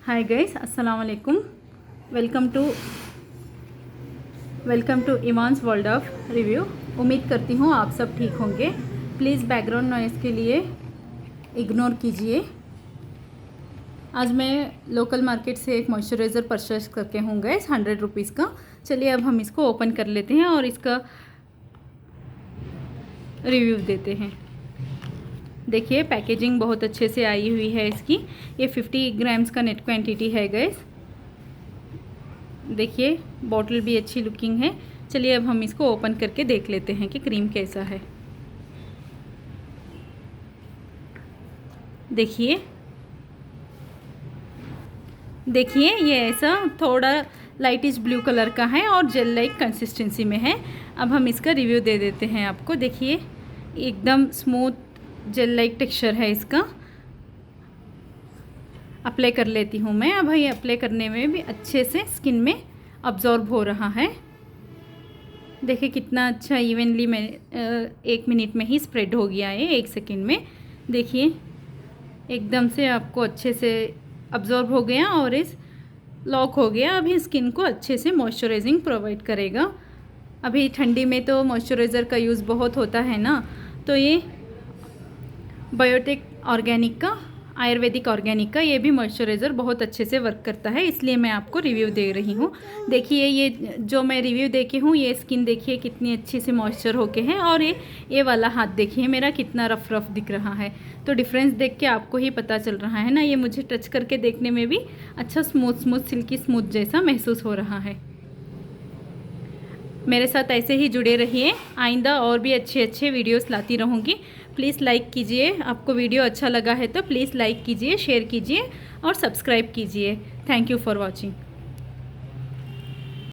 हाय guys, अस्सलाम वालेकुम। Welcome to Iman's world of review. उम्मीद करती हूँ आप सब ठीक होंगे। प्लीज़ बैकग्राउंड नॉइज़ के लिए इग्नोर कीजिए। आज मैं लोकल मार्केट से एक मॉइस्चराइज़र परचेस करके हूँ गाइस, 100 रुपीज़ का। चलिए अब हम इसको ओपन कर लेते हैं और इसका रिव्यू देते हैं। देखिए पैकेजिंग बहुत अच्छे से आई हुई है इसकी। ये 50 ग्राम्स का नेट क्वांटिटी है गैस। देखिए बॉटल भी अच्छी लुकिंग है। चलिए अब हम इसको ओपन करके देख लेते हैं कि क्रीम कैसा है। देखिए ये ऐसा थोड़ा लाइटिश ब्लू कलर का है और जेल लाइक कंसिस्टेंसी में है। अब हम इसका रिव्यू दे देते हैं आपको। देखिए एकदम स्मूथ जेल लाइक टेक्सचर है इसका। अप्लाई कर लेती हूँ मैं। अब ये अप्लाई करने में भी अच्छे से स्किन में अब्जॉर्ब हो रहा है। देखिए कितना अच्छा इवनली में 1 मिनट में ही स्प्रेड हो गया है, 1 सेकेंड में। देखिए एकदम से आपको अच्छे से अब्जॉर्ब हो गया और इस लॉक हो गया। अभी स्किन को अच्छे से मॉइस्चराइजिंग प्रोवाइड करेगा। अभी ठंडी में तो मॉइस्चराइज़र का यूज़ बहुत होता है ना, तो ये बायोटिक ऑर्गेनिक का, आयुर्वेदिक ऑर्गेनिक का ये भी मॉइस्चराइज़र बहुत अच्छे से वर्क करता है, इसलिए मैं आपको रिव्यू दे रही हूँ। देखिए ये जो मैं रिव्यू दे के हूँ, ये स्किन देखिए कितनी अच्छी से मॉइस्चर होके है। और ये वाला हाथ देखिए मेरा कितना रफ दिख रहा है। तो डिफरेंस देख के आपको ही पता चल रहा है ना। ये मुझे टच करके देखने में भी अच्छा स्मूथ सिल्की स्मूथ जैसा महसूस हो रहा है। मेरे साथ ऐसे ही जुड़े रहिए। आइंदा और भी अच्छे वीडियोस लाती रहूँगी। प्लीज़ लाइक कीजिए। आपको वीडियो अच्छा लगा है तो प्लीज़ लाइक कीजिए, शेयर कीजिए और सब्सक्राइब कीजिए। Thank you for watching.